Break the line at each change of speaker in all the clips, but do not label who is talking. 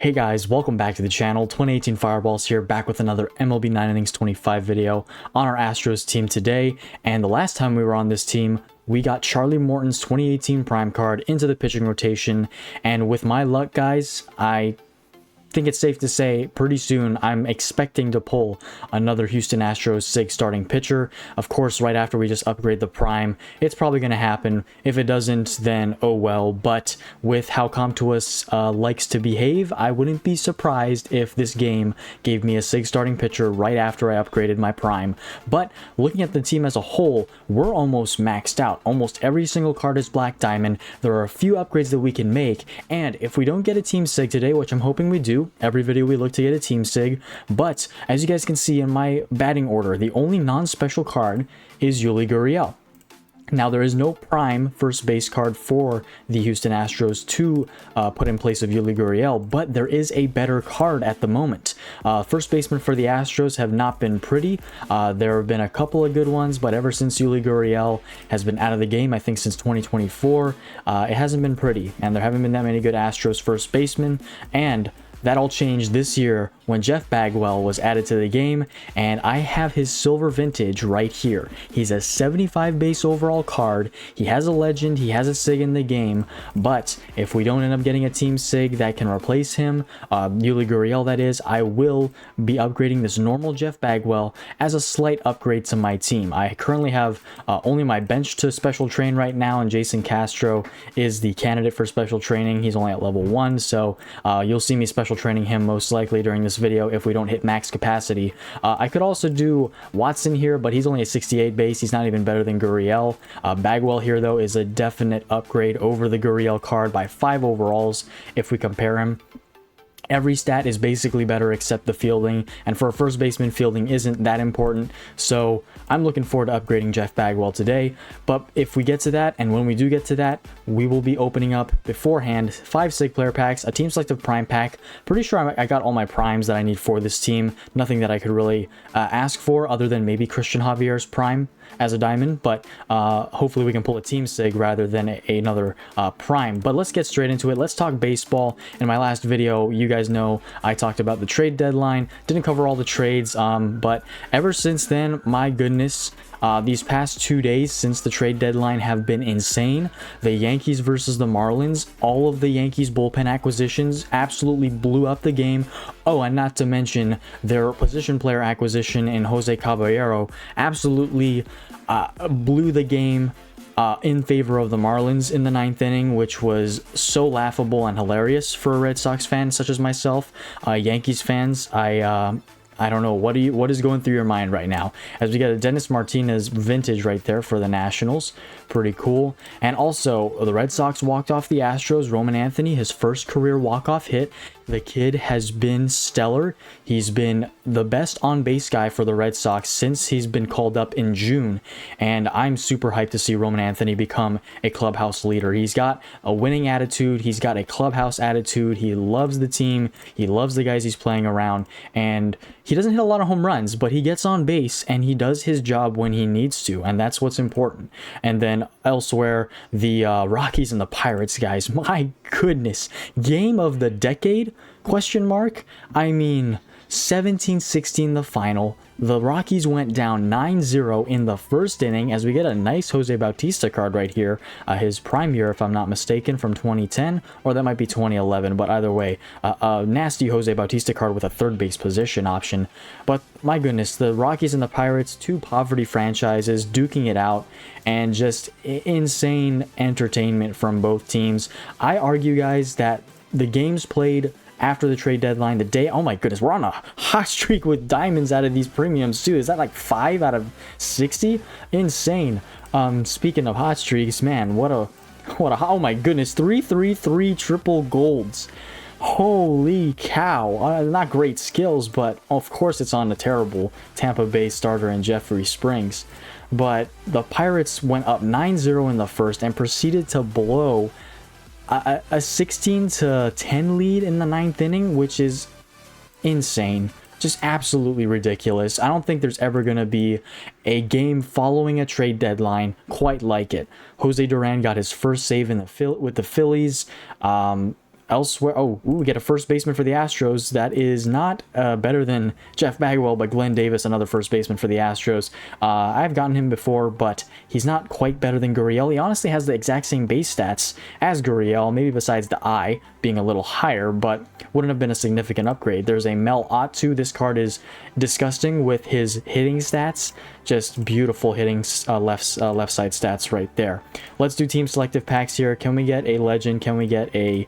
Hey guys, welcome back to the channel. 2018 Fireballs here, back with another MLB 9 Innings 25 video on our Astros team today. And the last time we were on this team, we got Charlie Morton's 2018 Prime card into the pitching rotation. And with my luck, guys, I think it's safe to say pretty soon I'm expecting to pull another Houston Astros SIG starting pitcher. Of course, right after we just upgrade the Prime, it's probably going to happen. If it doesn't, then oh well. But with how Comtuous likes to behave, I wouldn't be surprised if this game gave me a SIG starting pitcher right after I upgraded my Prime. But looking at the team as a whole, we're almost maxed out. Almost every single card is Black Diamond. There are a few upgrades that we can make, and if we don't get a team SIG today, which I'm hoping we do, every video we look to get a team SIG, but as you guys can see in my batting order, the only non-special card is Yuli Gurriel. Now, there is no Prime first base card for the Houston Astros to put in place of Yuli Gurriel, but there is a better card at the moment. First basemen for the Astros have not been pretty. There have been a couple of good ones, but ever since Yuli Gurriel has been out of the game, I think since 2024, it hasn't been pretty, and there haven't been that many good Astros first basemen, and that all changed this year when Jeff Bagwell was added to the game, and I have his silver vintage right here. He's a 75 base overall card. He has a legend, he has a SIG in the game, but if we don't end up getting a team SIG that can replace him, Yuli Gurriel that is, I will be upgrading this normal Jeff Bagwell as a slight upgrade to my team. I currently have only my bench to special train right now, and Jason Castro is the candidate for special training. He's only at level 1, so you'll see me special training him most likely during this video if we don't hit max capacity. I could also do Watson here, but he's only a 68 base. He's not even better than Gurriel. Bagwell here, though, is a definite upgrade over the Gurriel card by 5 overalls if we compare him. Every stat is basically better except the fielding, and for a first baseman, fielding isn't that important, so I'm looking forward to upgrading Jeff Bagwell today. But if we get to that, and when we do get to that, we will be opening up beforehand 5 SIG player packs, a team selective prime pack. Pretty sure I got all my primes that I need for this team. Nothing that I could really ask for other than maybe Christian Javier's prime as a diamond, but hopefully we can pull a team SIG rather than another prime. But let's get straight into it. Let's talk baseball. In my last video, you guys know I talked about the trade deadline. Didn't cover all the trades, but ever since then, my goodness, these past 2 days since the trade deadline have been insane. The Yankees versus the Marlins, all of the Yankees bullpen acquisitions absolutely blew up the game. Oh, and not to mention their position player acquisition in Jose Caballero absolutely blew the game in favor of the Marlins in the 9th inning, which was so laughable and hilarious for a Red Sox fan such as myself. Yankees fans, I don't know, what is going through your mind right now? As we get a Dennis Martinez vintage right there for the Nationals. Pretty cool. And also, the Red Sox walked off the Astros. Roman Anthony, his first career walk-off hit. The kid has been stellar. He's been the best on-base guy for the Red Sox since he's been called up in June. And I'm super hyped to see Roman Anthony become a clubhouse leader. He's got a winning attitude. He's got a clubhouse attitude. He loves the team. He loves the guys he's playing around. And he doesn't hit a lot of home runs, but he gets on base and he does his job when he needs to. And that's what's important. And then elsewhere, the Rockies and the Pirates, guys. My goodness. Game of the decade? Question mark? I mean, 17-16 the final. The Rockies went down 9-0 in the first inning as we get a nice Jose Bautista card right here. His prime year, if I'm not mistaken, from 2010, or that might be 2011, but either way, a nasty Jose Bautista card with a third base position option. But my goodness, the Rockies and the Pirates, 2 poverty franchises duking it out, and just insane entertainment from both teams. I argue, guys, that the games played after the trade deadline, the day, oh my goodness, we're on a hot streak with diamonds out of these premiums too. Is that like 5 out of 60? Insane. Speaking of hot streaks, man, what a oh my goodness, 333 triple golds. Holy cow. Not great skills, but of course it's on the terrible Tampa Bay starter in Jeffrey Springs. But the Pirates went up 9-0 in the first and proceeded to blow a 16-10 lead in the 9th inning, which is insane. Just absolutely ridiculous. I don't think there's ever going to be a game following a trade deadline quite like it. Jose Duran got his first save with the Phillies. Elsewhere, oh, ooh, we get a first baseman for the Astros. That is not better than Jeff Bagwell, but Glenn Davis, another first baseman for the Astros. I've gotten him before, but he's not quite better than Gurriel. He honestly has the exact same base stats as Gurriel, maybe besides the eye being a little higher, but wouldn't have been a significant upgrade. There's a Mel Ottu. This card is disgusting with his hitting stats. Just beautiful hitting left side stats right there. Let's do team selective packs here. Can we get a legend? Can we get a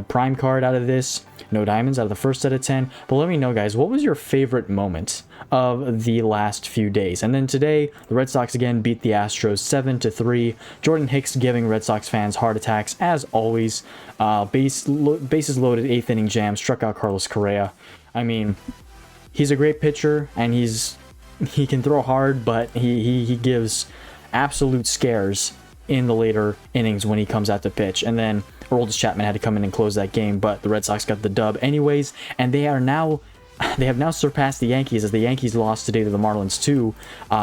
prime card out of this? No diamonds out of the first set of 10. But let me know, guys, what was your favorite moment of the last few days? And then today, the Red Sox again beat the Astros 7-3. Jordan Hicks giving Red Sox fans heart attacks as always. Bases loaded 8th inning jam, struck out Carlos Correa. I mean, he's a great pitcher, and he can throw hard, but he gives absolute scares in the later innings when he comes out to pitch. And then Aroldis Chapman had to come in and close that game, but the Red Sox got the dub anyways, and they have now surpassed the Yankees, as the Yankees lost today to the Marlins too.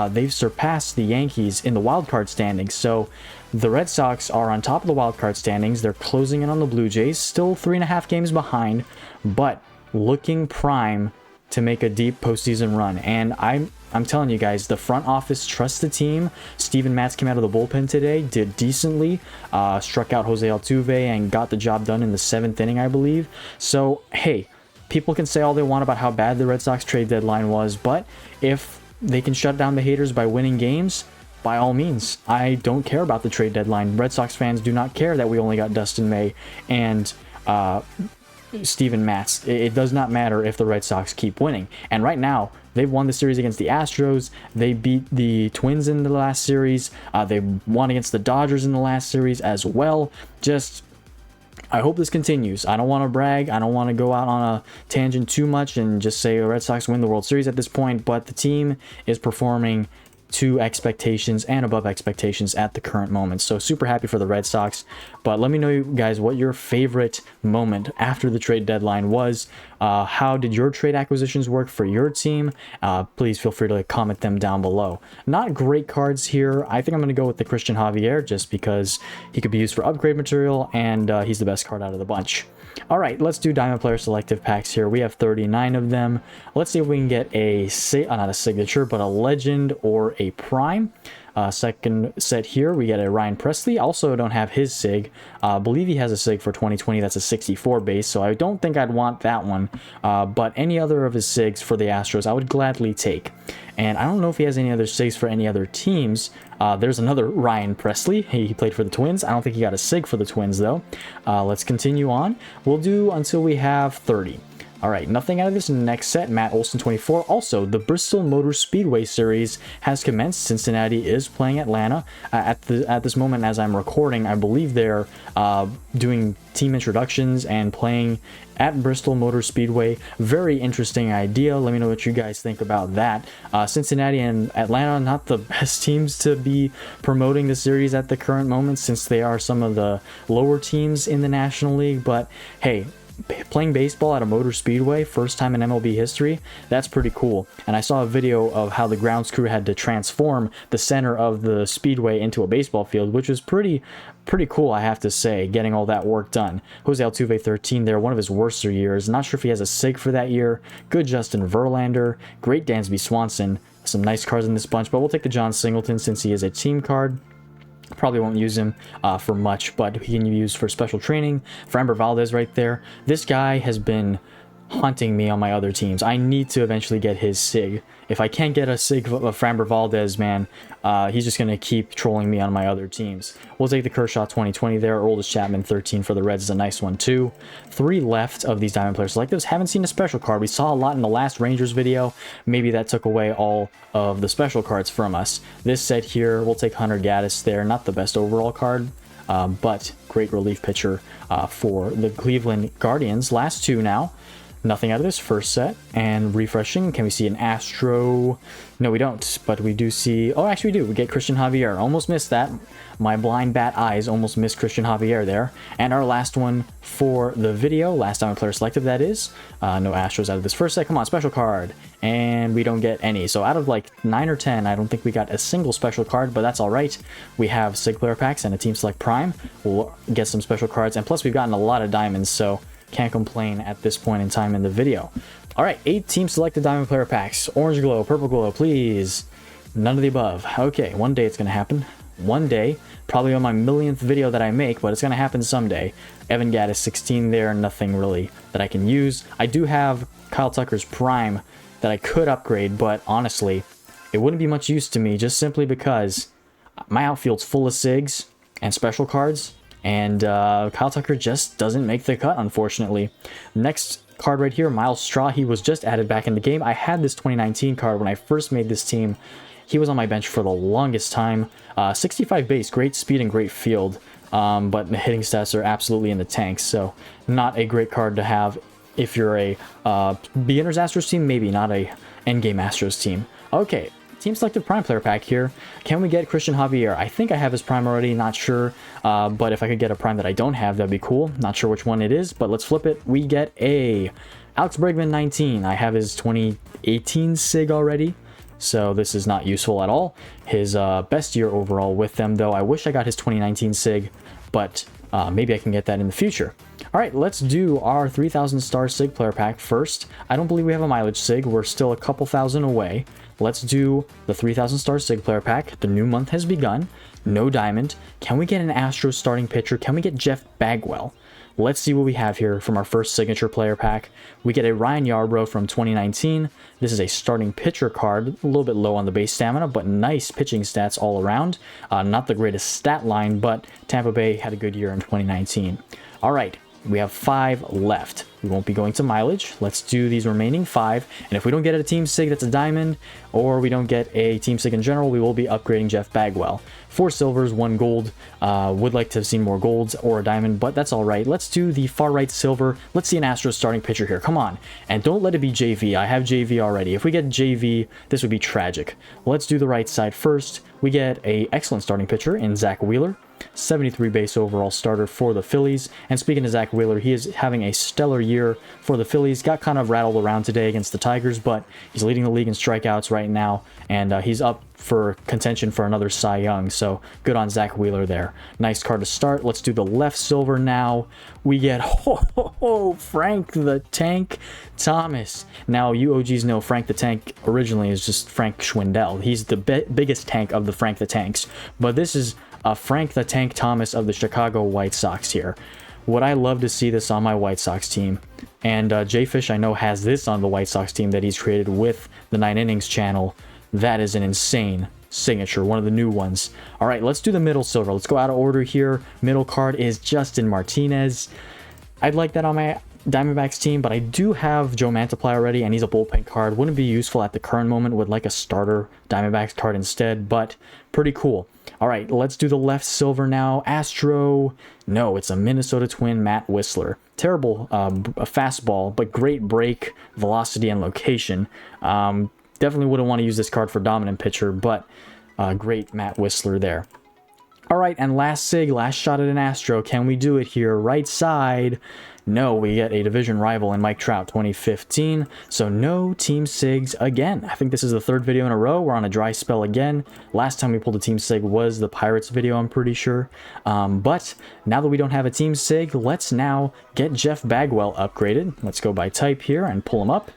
They've surpassed the Yankees in the wild card standings, so the Red Sox are on top of the wild card standings. They're closing in on the Blue Jays, still 3.5 games behind, but looking prime to make a deep postseason run. And I'm telling you guys, the front office trusts the team. Steven Matz came out of the bullpen today, did decently, struck out Jose Altuve and got the job done in the 7th inning, I believe. So, hey, people can say all they want about how bad the Red Sox trade deadline was, but if they can shut down the haters by winning games, by all means. I don't care about the trade deadline. Red Sox fans do not care that we only got Dustin May and Steven Matz. It does not matter if the Red Sox keep winning. And right now, they've won the series against the Astros. They beat the Twins in the last series. They won against the Dodgers in the last series as well. Just, I hope this continues. I don't want to brag. I don't want to go out on a tangent too much and just say the Red Sox win the World Series at this point, but the team is performing to expectations and above expectations at the current moment. So super happy for the Red Sox. But let me know, you guys, what your favorite moment after the trade deadline was. How did your trade acquisitions work for your team? Please feel free to comment them down below. Not great cards here. I think I'm going to go with the Christian Javier just because he could be used for upgrade material, and he's the best card out of the bunch. All right, let's do Diamond Player Selective packs here. We have 39 of them. Let's see if we can get a, not a signature, but a legend or a prime. Second set here, we get a Ryan Presley. Also don't have his SIG. I believe he has a SIG for 2020. That's a 64 base, so I don't think I'd want that one. But any other of his SIGs for the Astros, I would gladly take. And I don't know if he has any other SIGs for any other teams. There's another Ryan Presley. He played for the Twins. I don't think he got a SIG for the Twins, though. Let's continue on. We'll do until we have 30. All right, nothing out of this next set. Matt Olson 24. Also, the Bristol Motor Speedway Series has commenced. Cincinnati is playing Atlanta. At this moment, as I'm recording, I believe they're doing team introductions and playing at Bristol Motor Speedway. Very interesting idea. Let me know what you guys think about that. Cincinnati and Atlanta, not the best teams to be promoting the series at the current moment, since they are some of the lower teams in the National League. But hey, playing baseball at a motor speedway, first time in MLB history, that's pretty cool. And I saw a video of how the grounds crew had to transform the center of the speedway into a baseball field, which was pretty cool, I have to say, getting all that work done. Jose Altuve 13 there, one of his worst years. Not sure if he has a SIG for that year. Good Justin Verlander, great Dansby Swanson. Some nice cards in this bunch, but we'll take the John Singleton since he is a team card. Probably won't use him for much, but he can be used for special training. Framber Valdez right there. This guy has been haunting me on my other teams. I need to eventually get his SIG. If I can't get a SIG of Framber Valdez, man, he's just going to keep trolling me on my other teams. We'll take the Kershaw 2020 there. Aroldis Chapman 13 for the Reds is a nice one too. 3 left of these Diamond Player Selectives. Haven't seen a special card. We saw a lot in the last Rangers video. Maybe that took away all of the special cards from us. This set here, we'll take Hunter Gaddis there. Not the best overall card, but great relief pitcher for the Cleveland Guardians. Last two now. Nothing out of this first set. And refreshing, can we see an Astro? No, we don't, but we do see... Oh, actually we do. We get Christian Javier. Almost missed that. My blind bat eyes almost missed Christian Javier there. And our last one for the video, last time player selected, that is. No Astros out of this first set. Come on, special card. And we don't get any. So out of like 9 or 10, I don't think we got a single special card, but that's all right. We have SIG player packs and a Team Select Prime. We'll get some special cards, and plus we've gotten a lot of diamonds, so can't complain at this point in time in the video. All right, 8 Team Selected Diamond player packs. Orange glow, purple glow, please. None of the above. Okay, one day it's going to happen. One day, probably on my millionth video that I make, but it's going to happen someday. Evan Gaddis 16 there, nothing really that I can use. I do have Kyle Tucker's Prime that I could upgrade, but honestly, it wouldn't be much use to me just simply because my outfield's full of SIGs and special cards, and Kyle Tucker just doesn't make the cut, unfortunately. Next card right here, Miles Straw. He was just added back in the game. I had this 2019 card when I first made this team. He was on my bench for the longest time. 65 base, great speed and great field, but the hitting stats are absolutely in the tanks, so not a great card to have if you're a beginner's Astros team, maybe not a endgame Astros team. Okay, Team Selected Prime player pack here. Can we get Christian Javier? I think I have his Prime already, not sure, but if I could get a Prime that I don't have, that'd be cool. Not sure which one it is, but let's flip it. We get a Alex Bregman 19. I have his 2018 SIG already, so this is not useful at all. His best year overall with them, though. I wish I got his 2019 SIG, but maybe I can get that in the future. All right, let's do our 3,000 star SIG player pack first. I don't believe we have a mileage SIG. We're still a couple thousand away. Let's do the 3,000 star SIG player pack. The new month has begun. No diamond. Can we get an Astros starting pitcher? Can we get Jeff Bagwell? Let's see what we have here from our first signature player pack. We get a Ryan Yarbrough from 2019. This is a starting pitcher card, a little bit low on the base stamina, but nice pitching stats all around. Not the greatest stat line, but Tampa Bay had a good year in 2019. All right, we have 5 left. We won't be going to mileage. Let's do these remaining 5. And if we don't get a Team SIG that's a diamond, or we don't get a Team SIG in general, we will be upgrading Jeff Bagwell. 4 silvers, 1 gold. Would like to have seen more golds or a diamond, but that's all right. Let's do the far right silver. Let's see an Astros starting pitcher here. Come on. And don't let it be JV. I have JV already. If we get JV, this would be tragic. Let's do the right side first. We get a excellent starting pitcher in Zach Wheeler. 73 base overall starter for the Phillies. And speaking of Zach Wheeler, he is having a stellar year for the Phillies. Got kind of rattled around today against the Tigers, but he's leading the league in strikeouts right now, and he's up for contention for another Cy Young, so good on Zach Wheeler there. Nice card to start. Let's do the left silver now. We get Frank the Tank Thomas. Now, you OGs know Frank the Tank originally is just Frank Schwindel. He's the biggest tank of the Frank the Tanks, but this is Frank the Tank Thomas of the Chicago White Sox here. Would I love to see this on my White Sox team? And Jay Fish, I know, has this on the White Sox team that he's created with the 9 Innings channel. That is an insane signature, one of the new ones. All right, let's do the middle silver. Let's go out of order here. Middle card is Justin Martinez. I'd like that on my Diamondbacks team, but I do have Joe Mantiply already, and he's a bullpen card. Wouldn't be useful at the current moment. Would like a starter Diamondbacks card instead, but pretty cool. All right, let's do the left silver now. Astro. No, it's a Minnesota Twin, Matt Whistler. Terrible fastball, but great break, velocity, and location. Definitely wouldn't want to use this card for dominant pitcher, but great Matt Whistler there. All right, and last SIG, last shot at an Astro. Can we do it here? Right side. No, we get a division rival in Mike Trout 2015. So no Team SIGs again. I think this is the 3rd video in a row. We're on a dry spell again. Last time we pulled a Team SIG was the Pirates video, I'm pretty sure. But now that we don't have a Team SIG, let's now get Jeff Bagwell upgraded. Let's go by type here and pull him up.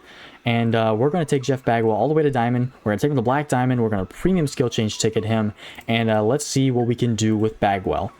And we're going to take Jeff Bagwell all the way to Diamond. We're going to take him to Black Diamond. We're going to premium skill change ticket him. And let's see what we can do with Bagwell.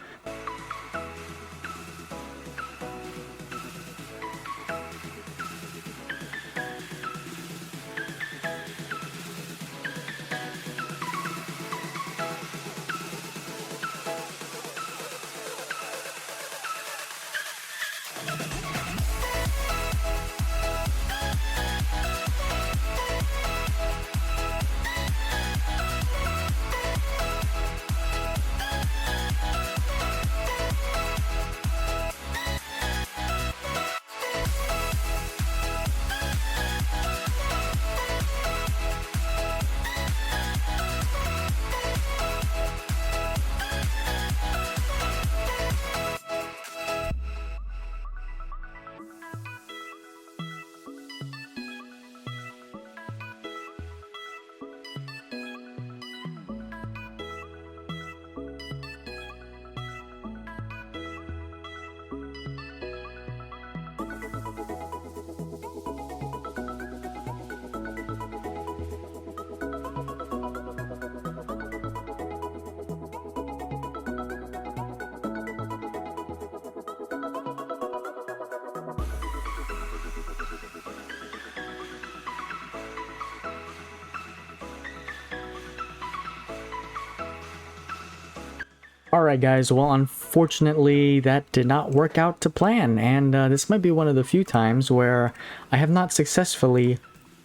Alright guys, well unfortunately that did not work out to plan, and this might be one of the few times where I have not successfully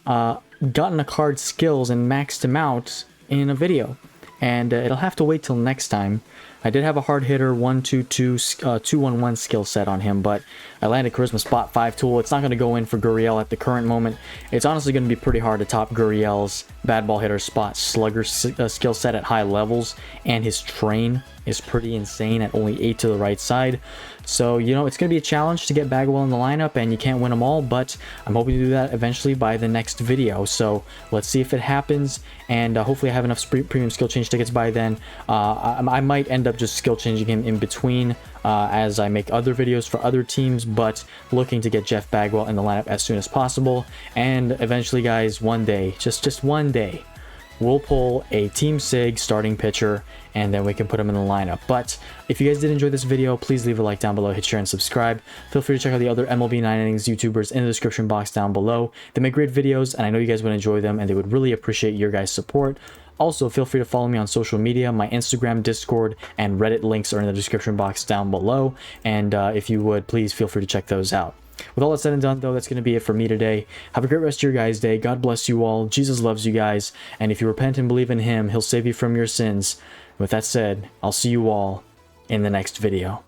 gotten a card's skills and maxed him out in a video. And it'll have to wait till next time. I did have a hard hitter 1-2-2 2-1-1 skill set on him, but I landed Charisma Spot 5 tool. It's not going to go in for Gurriel at the current moment. It's honestly going to be pretty hard to top Gurriel's bad ball hitter spot slugger skill set at high levels, and his train is pretty insane at only 8 to the right side. So, you know, it's going to be a challenge to get Bagwell in the lineup, and you can't win them all, but I'm hoping to do that eventually by the next video. So let's see if it happens, and hopefully I have enough premium skill change tickets by then. I might end up just skill changing him in between as I make other videos for other teams, but looking to get Jeff Bagwell in the lineup as soon as possible. And eventually, guys, one day, just one day, we'll pull a Team Sig starting pitcher, and then we can put him in the lineup. But if you guys did enjoy this video, please leave a like down below, hit share, and subscribe. Feel free to check out the other MLB 9 Innings YouTubers in the description box down below. They make great videos, and I know you guys would enjoy them, and they would really appreciate your guys' support. Also, feel free to follow me on social media. My Instagram, Discord, and Reddit links are in the description box down below, and if you would, please feel free to check those out. With all that said and done, though, that's going to be it for me today. Have a great rest of your guys' day. God bless you all. Jesus loves you guys. And if you repent and believe in him, he'll save you from your sins. With that said, I'll see you all in the next video.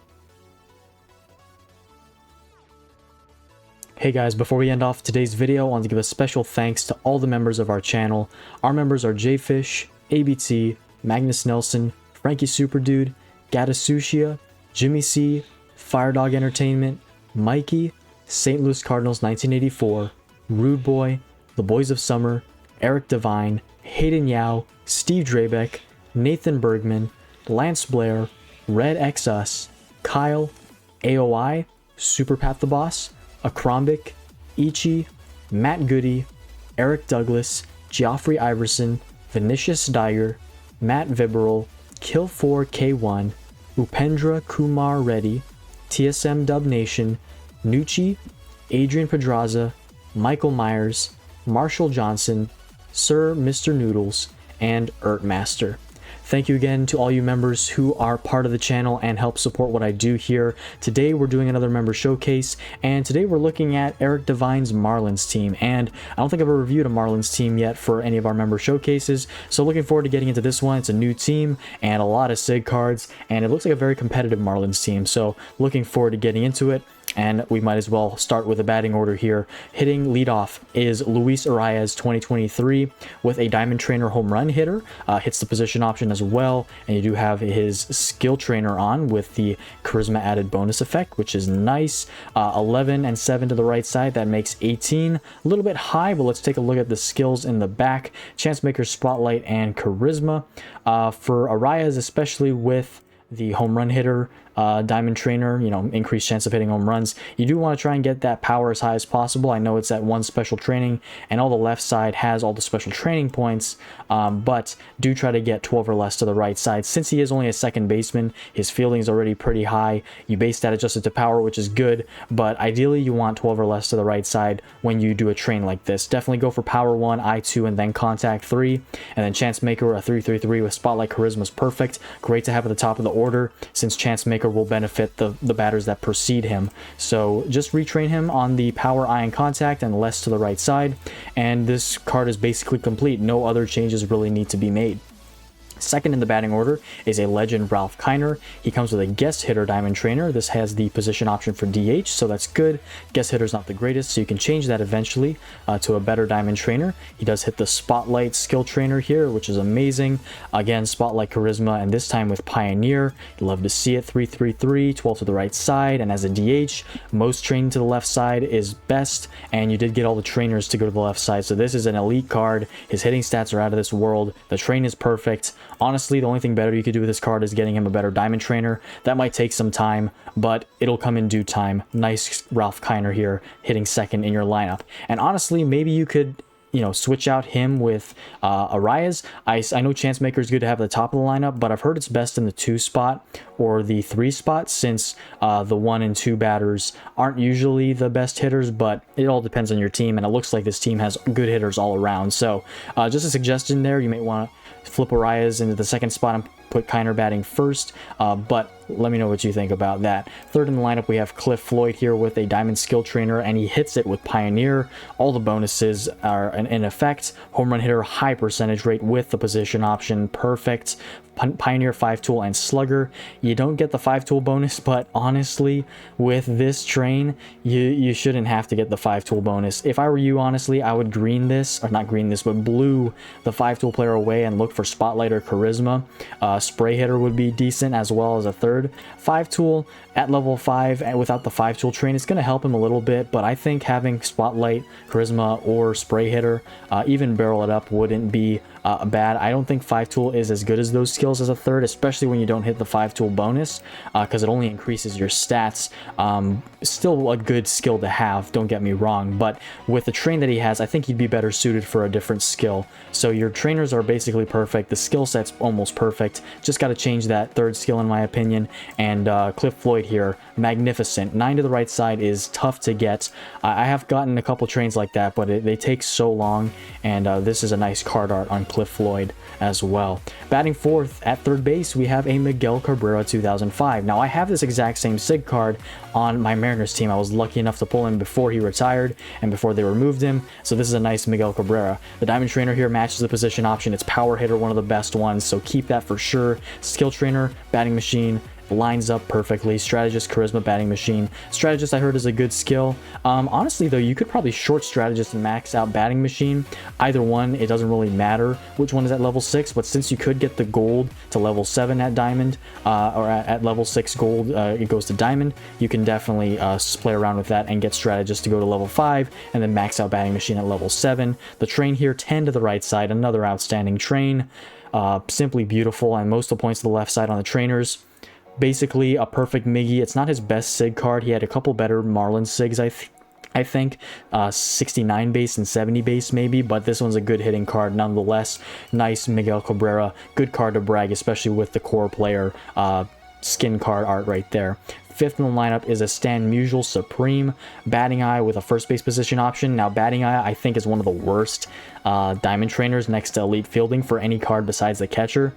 Hey guys, before we end off today's video, I want to give a special thanks to all the members of our channel. Our members are Jfish, ABT, Magnus Nelson, Frankie Superdude, Gatasushia, Jimmy C, Firedog Entertainment, Mikey, St. Louis Cardinals 1984, Rude Boy, The Boys of Summer, Eric Devine, Hayden Yao, Steve Drabeck, Nathan Bergman, Lance Blair, Red X Us, Kyle, AOI, Superpat the Boss, Akrombic, Ichi, Matt Goody, Eric Douglas, Geoffrey Iverson, Vinicius Dyer, Matt Viberal, Kill4K1, Upendra Kumar Reddy, TSM Dub Nation, Nucci, Adrian Pedraza, Michael Myers, Marshall Johnson, Sir Mr. Noodles, and Ertmaster. Thank you again to all you members who are part of the channel and help support what I do here. Today we're doing another member showcase, and today we're looking at Eric Devine's Marlins team. And I don't think I've ever reviewed a Marlins team yet for any of our member showcases, so looking forward to getting into this one. It's a new team and a lot of SIG cards, and it looks like a very competitive Marlins team, so looking forward to getting into it. And we might as well start with a batting order here. Hitting leadoff is Luis Arias 2023 with a Diamond Trainer home run hitter. Hits the position option as well, and you do have his skill trainer on with the charisma added bonus effect, which is nice. 11 and 7 to the right side, that makes 18. A little bit high, but let's take a look at the skills in the back. Chance Maker, Spotlight, and Charisma. For Arias, especially with the home run hitter, Diamond Trainer, you know, increased chance of hitting home runs. You do want to try and get that power as high as possible. I know it's at 1 special training, and all the left side has all the special training points, but do try to get 12 or less to the right side. Since he is only a second baseman, his fielding is already pretty high. You base that adjusted to power, which is good, but ideally you want 12 or less to the right side when you do a train like this. Definitely go for power 1, I2, and then contact 3, and then Chance Maker, a 3-3-3 with Spotlight Charisma is perfect. Great to have at the top of the order, since Chance Maker will benefit the batters that precede him. So just retrain him on the power, eye, and contact, and less to the right side, and this card is basically complete. No other changes really need to be made. Second in the batting order is a legend, Ralph Kiner. He comes with a guest hitter Diamond Trainer. This has the position option for DH, so that's good. Guest hitter's not the greatest, so you can change that eventually to a better Diamond Trainer. He does hit the Spotlight skill trainer here, which is amazing. Again, Spotlight Charisma, and this time with Pioneer. You love to see it. 3-3-3, 12 to the right side, and as a DH, most training to the left side is best, and you did get all the trainers to go to the left side, so this is an elite card. His hitting stats are out of this world. The train is perfect. Honestly, the only thing better you could do with this card is getting him a better Diamond Trainer. That might take some time, but it'll come in due time. Nice Ralph Kiner here, hitting second in your lineup. And honestly, maybe you could, you know, switch out him with Arias. I know Chance Maker is good to have at the top of the lineup, but I've heard it's best in the 2 spot or the 3 spot, since the 1 and 2 batters aren't usually the best hitters, but it all depends on your team, and it looks like this team has good hitters all around. So just a suggestion there, you may want to flip Arias into the 2nd spot. I'm put Kiner batting first, but let me know what you think about that. Third in the lineup, we have Cliff Floyd here with a Diamond Skill Trainer, and he hits it with Pioneer. All the bonuses are in effect. Home run hitter, high percentage rate with the position option, perfect. Pioneer, 5-tool, and Slugger. You don't get the 5-tool bonus, but honestly, with this train, you shouldn't have to get the 5-tool bonus. If I were you, honestly, I would green this, or not green this, but blue the 5-tool player away and look for Spotlight or Charisma. Spray Hitter would be decent, as well as a third. 5-tool at level 5 and without the 5-tool train, it's going to help him a little bit, but I think having Spotlight, Charisma, or Spray Hitter, even Barrel It Up, wouldn't be bad. I don't think 5-tool is as good as those skills as a third, especially when you don't hit the 5-tool bonus, because it only increases your stats. Still a good skill to have, don't get me wrong, but with the train that he has, I think he'd be better suited for a different skill. So your trainers are basically perfect, the skill set's almost perfect, just got to change that third skill in my opinion. And Cliff Floyd here, magnificent. 9 to the right side is tough to get. I have gotten a couple trains like that, but they take so long, and this is a nice card art on Cliff Floyd as well. Batting fourth at third base, we have a Miguel Cabrera 2005. Now I have this exact same SIG card on my Mariners team. I was lucky enough to pull him before he retired and before they removed him, so this is a nice Miguel Cabrera. The Diamond Trainer here matches the position option. It's Power Hitter, one of the best ones, so keep that for sure. Skill Trainer, Batting Machine, lines up perfectly. Strategist, Charisma, Batting Machine. Strategist I heard is a good skill. Honestly though, you could probably short Strategist and max out Batting Machine. Either one, it doesn't really matter which one is at level 6, but since you could get the gold to level 7 at Diamond, or at level 6 gold, it goes to Diamond, you can definitely play around with that and get Strategist to go to level 5, and then max out Batting Machine at level 7. The train here, 10 to the right side, another outstanding train. Simply beautiful, and most of the points to the left side on the trainers. Basically a perfect Miggy. It's not his best SIG card. He had a couple better Marlins SIGs, I think 69 base and 70 base maybe, but this one's a good hitting card nonetheless. Nice Miguel Cabrera, good card to brag, especially with the core player skin card art right there. Fifth in the lineup is a Stan Musial Supreme, Batting Eye with a first base position option. Now Batting Eye I think is one of the worst Diamond Trainers next to Elite Fielding for any card besides the catcher.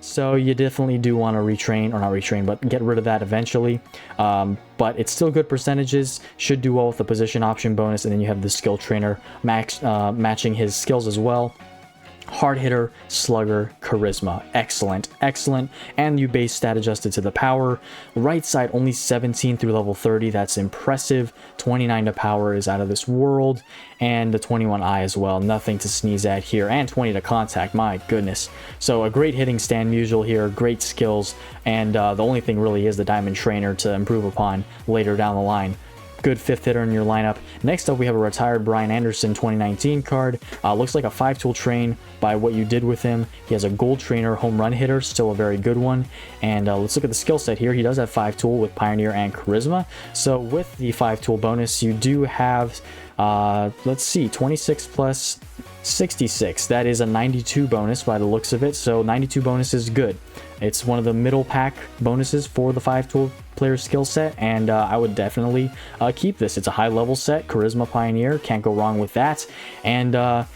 So you definitely do want to retrain, or not retrain, but get rid of that eventually. But it's still good percentages, should do well with the position option bonus, and then you have the Skill Trainer matching his skills as well. Hard Hitter, Slugger, Charisma. Excellent, excellent. And you base stat adjusted to the power. Right side only 17 through level 30. That's impressive. 29 to power is out of this world. And the 21 eye as well. Nothing to sneeze at here. And 20 to contact. My goodness. So a great hitting Stan Musial here. Great skills. And the only thing really is the Diamond Trainer to improve upon later down the line. Good fifth hitter in your lineup. Next up, we have a retired Brian Anderson 2019 card. Looks like a 5-tool train by what you did with him. He has a gold trainer, home run hitter, still a very good one. And let's look at the skill set here. He does have 5-tool with Pioneer and Charisma. So with the 5-tool bonus, you do have, let's see, 26 plus 66. That is a 92 bonus by the looks of it. So 92 bonus is good. It's one of the middle pack bonuses for the 5-tool player skill set, and I would definitely keep this. It's a high level set, Charisma Pioneer, can't go wrong with that. And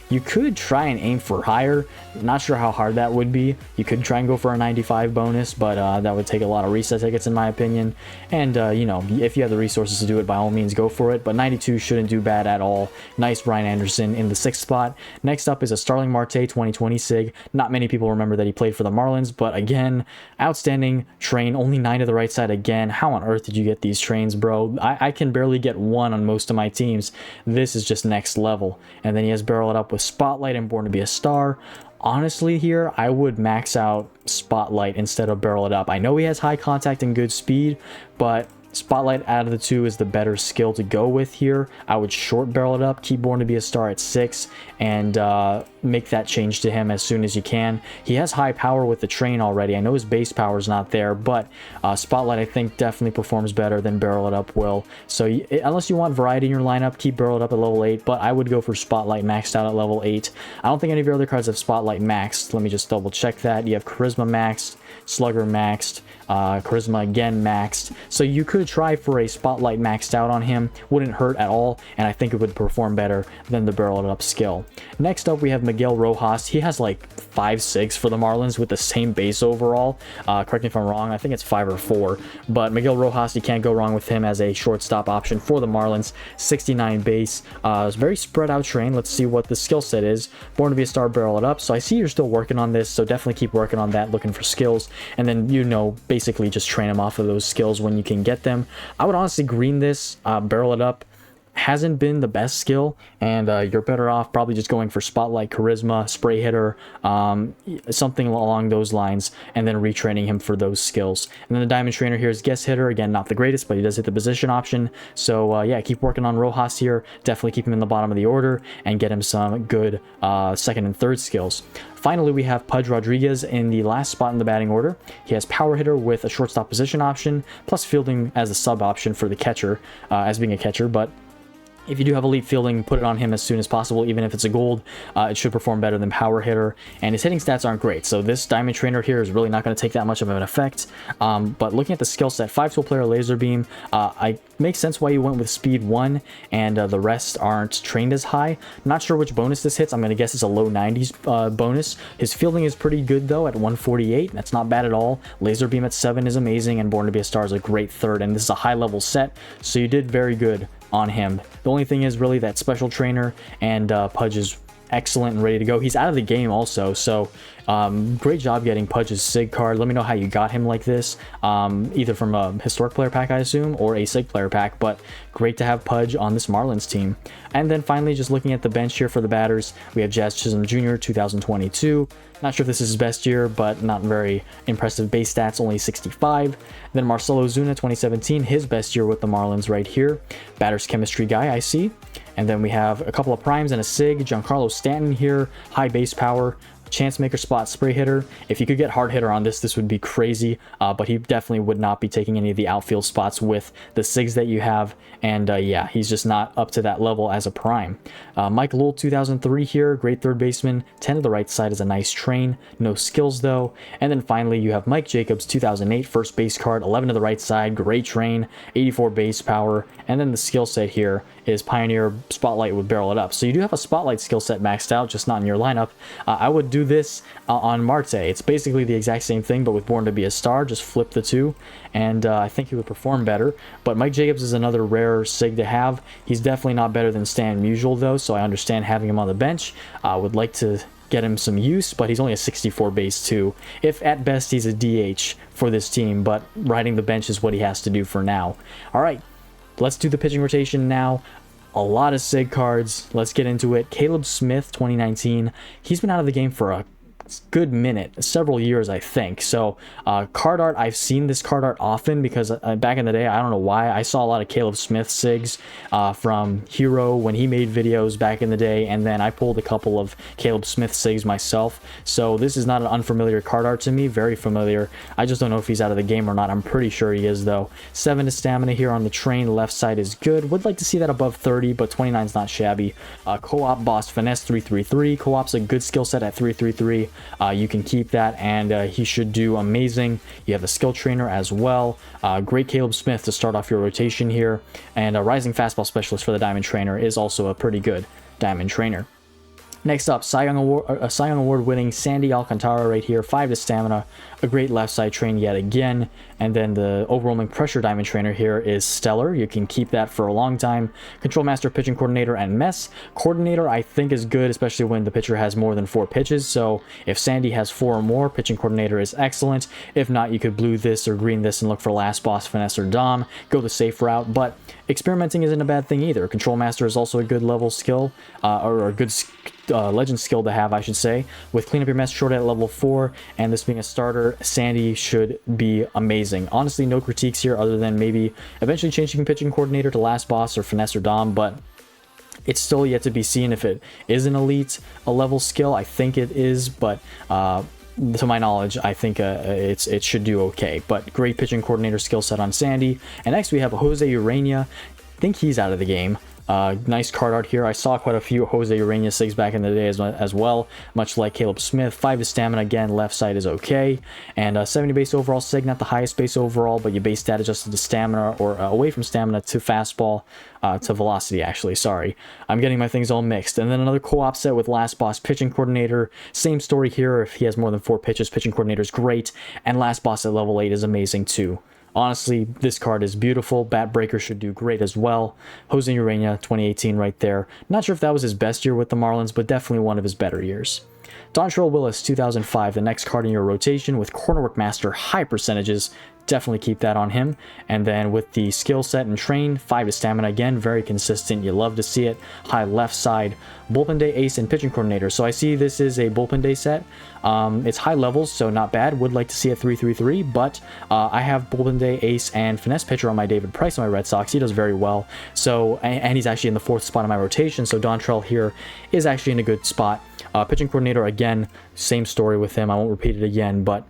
you could try and aim for higher. Not sure how hard that would be. You could try and go for a 95 bonus, but that would take a lot of reset tickets in my opinion. And you know, if you have the resources to do it, by all means go for it, but 92 shouldn't do bad at all. Nice Brian Anderson in the 6th spot. Next up is a Starling Marte 2020 SIG. Not many people remember that he played for the Marlins, but again, outstanding train, only 9 to the right side again. How on earth did you get these trains, bro? I can barely get one on most of my teams. This is just next level. And then he has Barrel It Up with Spotlight and Born to Be a Star. Honestly here, I would max out Spotlight instead of Barrel It Up. I know he has high contact and good speed, but Spotlight out of the two is the better skill to go with here. I would short Barrel It Up, keep Born to Be a Star at 6, and make that change to him as soon as you can. He has high power with the train already. I know his base power is not there, but Spotlight I think definitely performs better than Barrel It Up will. So unless you want variety in your lineup, keep Barrel It Up at level 8, but I would go for Spotlight maxed out at level 8. I don't think any of your other cards have Spotlight maxed. Let me just double check that. You have Charisma maxed, Slugger maxed, Charisma again maxed, so you could to try for a spotlight maxed out on him. Wouldn't hurt at all, and I think it would perform better than the barrel it up skill. Next up, we have Miguel Rojas. He has like 5'6" for the Marlins with the same base overall. Correct me if I'm wrong, I think it's 5 or 4. But Miguel Rojas, you can't go wrong with him as a shortstop option for the Marlins. 69 base. It's very spread out train. Let's see what the skill set is. Born to be a star, barrel it up. So I see you're still working on this, so definitely keep working on that, looking for skills. And then, you know, basically just train him off of those skills when you can get them. I would honestly green this, barrel it up. Hasn't been the best skill, and you're better off probably just going for spotlight, charisma, spray hitter, something along those lines, and then retraining him for those skills. And then the diamond trainer here is guest hitter. Again, not the greatest, but he does hit the position option. So yeah, keep working on Rojas here. Definitely keep him in the bottom of the order and get him some good second and third skills. Finally, we have Pudge Rodriguez in the last spot in the batting order. He has power hitter with a shortstop position option, plus fielding as a sub option for the catcher, as being a catcher, but if you do have elite fielding, put it on him as soon as possible. Even if it's a gold, it should perform better than power hitter. And his hitting stats aren't great, so this diamond trainer here is really not going to take that much of an effect. But looking at the skill set, 5-tool player, laser beam, I makes sense why you went with speed 1 and the rest aren't trained as high. Not sure which bonus this hits. I'm going to guess it's a low 90s bonus. His fielding is pretty good though at 148. That's not bad at all. Laser beam at 7 is amazing, and Born to be a Star is a great third, and this is a high level set, so you did very good on him. The only thing is really that special trainer, and Pudge is excellent and ready to go. He's out of the game also, so great job getting Pudge's SIG card. Let me know how you got him like this, either from a historic player pack, I assume, or a SIG player pack, but great to have Pudge on this Marlins team. And then finally, just looking at the bench here for the batters, we have Jazz Chisholm Jr., 2022. Not sure if this is his best year, but not very impressive base stats, only 65. Then Marcell Ozuna, 2017, his best year with the Marlins right here. Batter's chemistry guy, I see. And then we have a couple of primes and a SIG. Giancarlo Stanton here, high base power, chance maker, spot spray hitter. If you could get hard hitter on this would be crazy, but he definitely would not be taking any of the outfield spots with the SIGs that you have, and yeah, he's just not up to that level as a prime. Mike Lowell, 2003 here, great third baseman, 10 to the right side is a nice train, no skills though. And then finally you have Mike Jacobs, 2008, first base card, 11 to the right side, great train, 84 base power, and then the skill set here is Pioneer, Spotlight with barrel it up. So you do have a Spotlight skill set maxed out, just not in your lineup. I would do this on Marte. It's basically the exact same thing, but with Born to be a Star, just flip the two, and I think he would perform better. But Mike Jacobs is another rare SIG to have. He's definitely not better than Stan Musial though, so I understand having him on the bench. Would like to get him some use, but he's only a 64 base too. If at best he's a DH for this team, but riding the bench is what he has to do for now. All right, let's do the pitching rotation now. A lot of SIG cards. Let's get into it. Caleb Smith, 2019. He's been out of the game for a good minute, several years, I think. So card art, I've seen this card art often because back in the day, I don't know why, I saw a lot of Caleb Smith SIGs from Hero when he made videos back in the day, and then I pulled a couple of Caleb Smith SIGs myself. So this is not an unfamiliar card art to me, very familiar. I just don't know if he's out of the game or not. I'm pretty sure he is though. 7 to stamina here on the train, left side is good. Would like to see that above 30, but 29 is not shabby. Co-op boss finesse 333. Co-op's a good skill set at 333. You can keep that, and he should do amazing. You have the skill trainer as well. Great Caleb Smith to start off your rotation here, and a rising fastball specialist for the diamond trainer is also a pretty good diamond trainer. Next up, Cy Young Award winning Sandy Alcantara right here, 5 to stamina, a great left side train yet again. And then the overwhelming pressure diamond trainer here is stellar. You can keep that for a long time. Control master, pitching coordinator, and mess. Coordinator I think is good, especially when the pitcher has more than 4 pitches. So if Sandy has 4 or more, pitching coordinator is excellent. If not, you could blue this or green this and look for last boss, finesse, or dom. Go the safe route, but experimenting isn't a bad thing either. Control master is also a good level skill, or a good legend skill to have, I should say. With clean up your mess short at level 4, and this being a starter, Sandy should be amazing. Honestly, no critiques here other than maybe eventually changing pitching coordinator to last boss or finesse or dom, but it's still yet to be seen if it is an elite a level skill. I think it is, but to my knowledge, I think it should do okay. But great pitching coordinator skill set on Sandy. And next we have Jose Urania. I think he's out of the game. Nice card art here. I saw quite a few Jose Urena SIGs back in the day as well, much like Caleb Smith. 5 to stamina, again, left side is okay. And 70 base overall SIG, not the highest base overall, but your base stat adjusted to stamina, or away from stamina to fastball, to velocity, actually, sorry. I'm getting my things all mixed. And then another co-op set with Last Boss pitching coordinator. Same story here. If he has more than 4 pitches, pitching coordinator is great. And Last Boss at level 8 is amazing too. Honestly, this card is beautiful. Bat Breaker should do great as well. Jose Urena, 2018 right there. Not sure if that was his best year with the Marlins, but definitely one of his better years. Dontrelle Willis, 2005, the next card in your rotation with Cornerwork Master, high percentages. Definitely keep that on him. And then with the skill set and train, 5 to stamina, again, very consistent. You love to see it. High left side, bullpen day ace and pitching coordinator. So I see this is a bullpen day set. It's high levels, so not bad. Would like to see a 3-3-3, but I have bullpen day ace and finesse pitcher on my David Price on my Red Sox. He does very well. So, and he's actually in the 4th spot of my rotation. So Dontrelle here is actually in a good spot. Pitching coordinator, again, same story with him. I won't repeat it again, but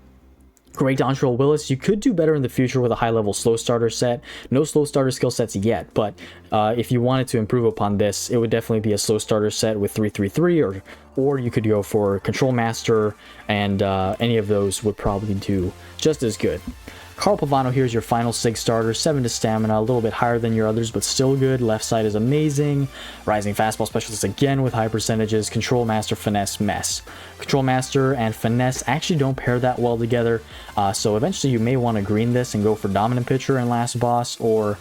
great Dontrelle Willis. You could do better in the future with a high-level slow starter set. No slow starter skill sets yet, but if you wanted to improve upon this, it would definitely be a slow starter set with 3-3-3, or you could go for Control Master, and any of those would probably do just as good. Carl Pavano, here's your final SIG starter. 7 to stamina, a little bit higher than your others, but still good. Left side is amazing. Rising fastball specialist again with high percentages. Control Master, finesse, mess. Control Master and finesse actually don't pair that well together, so eventually you may want to green this and go for dominant pitcher and Last Boss, or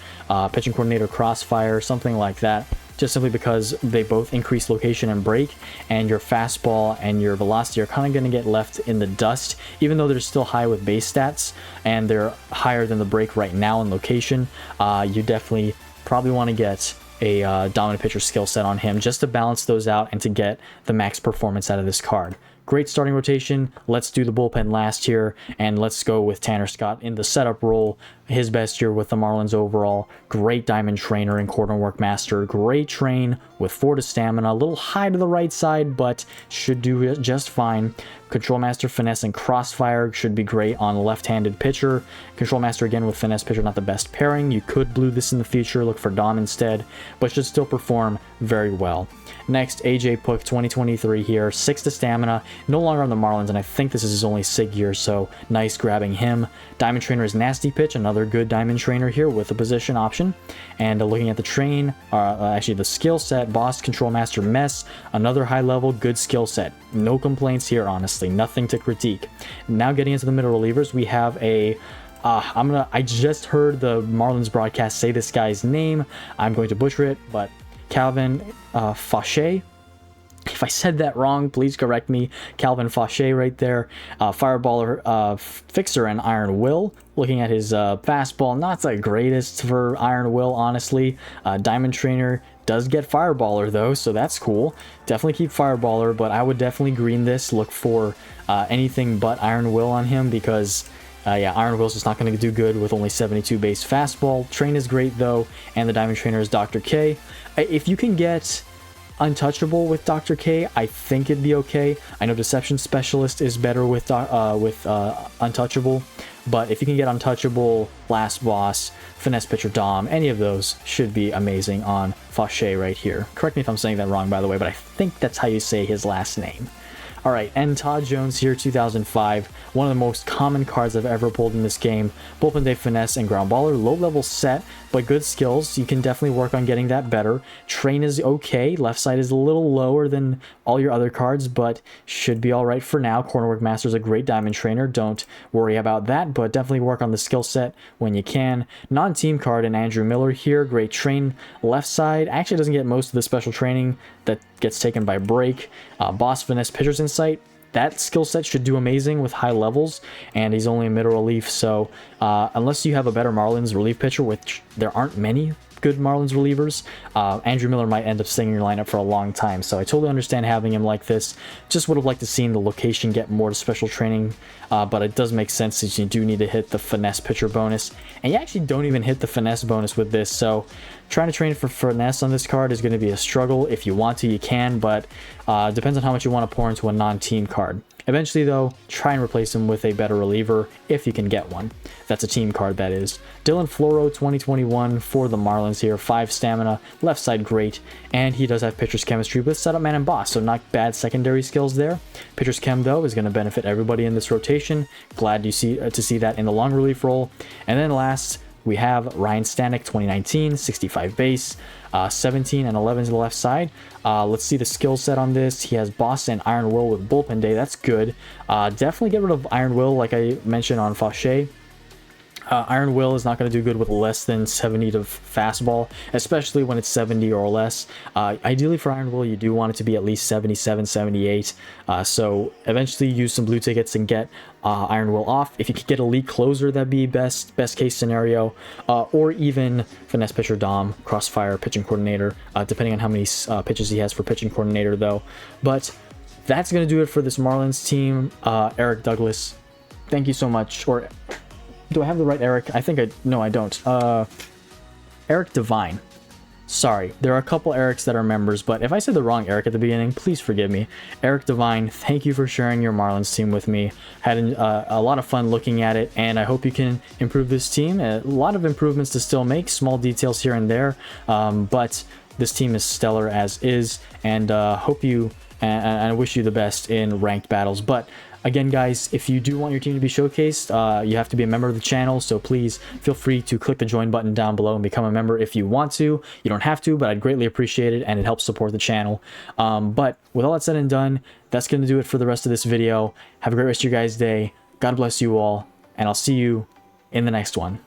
pitching coordinator crossfire, something like that. Just simply because they both increase location and break, and your fastball and your velocity are kind of going to get left in the dust, even though they're still high with base stats and they're higher than the break right now in location. You definitely probably want to get a dominant pitcher skill set on him just to balance those out and to get the max performance out of this card. Great starting rotation. Let's do the bullpen last here, and let's go with Tanner Scott in the setup role. His best year with the Marlins overall. Great diamond trainer and Cornerwork Master. Great train with 4 to stamina. A little high to the right side, but should do just fine. Control Master, finesse, and crossfire should be great on a left-handed pitcher. Control Master again with finesse pitcher, not the best pairing. You could blue this in the future, look for Dom instead, but should still perform very well. Next, AJ Puk, 2023 here, 6 to stamina, no longer on the Marlins, and I think this is his only SIG year, so nice grabbing him. Diamond Trainer is Nasty Pitch, another good Diamond Trainer here with a position option. And looking at the train, actually the skill set, Boss, Control Master, Mess, another high level, good skill set. No complaints here, honestly, nothing to critique. Now getting into the middle relievers, we have a I just heard the Marlins broadcast say this guy's name. I'm going to butcher it, but Calvin Fauché. If I said that wrong, please correct me. Calvin Fauché right there. Fireballer, Fixer, and Iron Will. Looking at his fastball, not the greatest for Iron Will, honestly. Diamond Trainer does get Fireballer, though, so that's cool. Definitely keep Fireballer, but I would definitely green this. Look for anything but Iron Will on him, because yeah, Iron Will's just not going to do good with only 72 base fastball. Train is great, though, and the Diamond Trainer is Dr. K. If you can get Untouchable with Dr. K, I think it'd be okay. I know Deception Specialist is better with Untouchable, but if you can get Untouchable, Last Boss, Finesse Pitcher Dom, any of those should be amazing on Fauché right here. Correct me if I'm saying that wrong, by the way, but I think that's how you say his last name. Alright, and Todd Jones here, 2005. One of the most common cards I've ever pulled in this game. Bullpen Day Finesse and Ground Baller. Low level set, but good skills. You can definitely work on getting that better. Train is okay. Left side is a little lower than all your other cards, but should be alright for now. Cornerwork Master is a great Diamond Trainer. Don't worry about that, but definitely work on the skill set when you can. Non-team card and Andrew Miller here. Great train. Left side actually doesn't get most of the special training that gets taken by break. Boss Finesse Pitcher's Insight. That skill set should do amazing with high levels, and he's only a middle relief, so unless you have a better Marlins relief pitcher, which there aren't many good Marlins relievers, Andrew Miller might end up staying in your lineup for a long time, so I totally understand having him like this. Just would have liked to see the location get more to special training, but it does make sense since you do need to hit the finesse pitcher bonus, and you actually don't even hit the finesse bonus with this, so trying to train for finesse on this card is going to be a struggle. If you want to, you can, but depends on how much you want to pour into a non-team card. Eventually, though, try and replace him with a better reliever if you can get one. That's a team card, that is. Dylan Floro, 2021 for the Marlins here. 5 stamina, left side great, and he does have pitcher's chemistry with setup man and boss, so not bad secondary skills there. Pitcher's chem, though, is going to benefit everybody in this rotation. Glad to see that in the long relief role. And then last, we have Ryan Stanek, 2019, 65 base, 17 and 11 to the left side. Let's see the skill set on this. He has Boss and Iron Will with bullpen day. That's good. Definitely get rid of Iron Will, like I mentioned on Fauché. Iron Will is not going to do good with less than 70 to fastball, especially when it's 70 or less. Ideally for Iron Will, you do want it to be at least 77, 78. So eventually use some blue tickets and get Iron Will off. If you could get Elite Closer, that'd be best case scenario. Or even Finesse Pitcher Dom, Crossfire Pitching Coordinator, depending on how many pitches he has for Pitching Coordinator though. But that's going to do it for this Marlins team. Eric Douglas, thank you so much. Or do I have the right Eric? I think no, I don't. Eric Devine. Sorry, there are a couple Erics that are members, but if I said the wrong Eric at the beginning, please forgive me. Eric Devine, thank you for sharing your Marlins team with me. Had a lot of fun looking at it, and I hope you can improve this team. A lot of improvements to still make, small details here and there, but this team is stellar as is, and hope you and I wish you the best in ranked battles. But again, guys, if you do want your team to be showcased, you have to be a member of the channel, so please feel free to click the join button down below and become a member if you want to. You don't have to, but I'd greatly appreciate it, and it helps support the channel. But with all that said and done, that's going to do it for the rest of this video. Have a great rest of your guys' day. God bless you all, and I'll see you in the next one.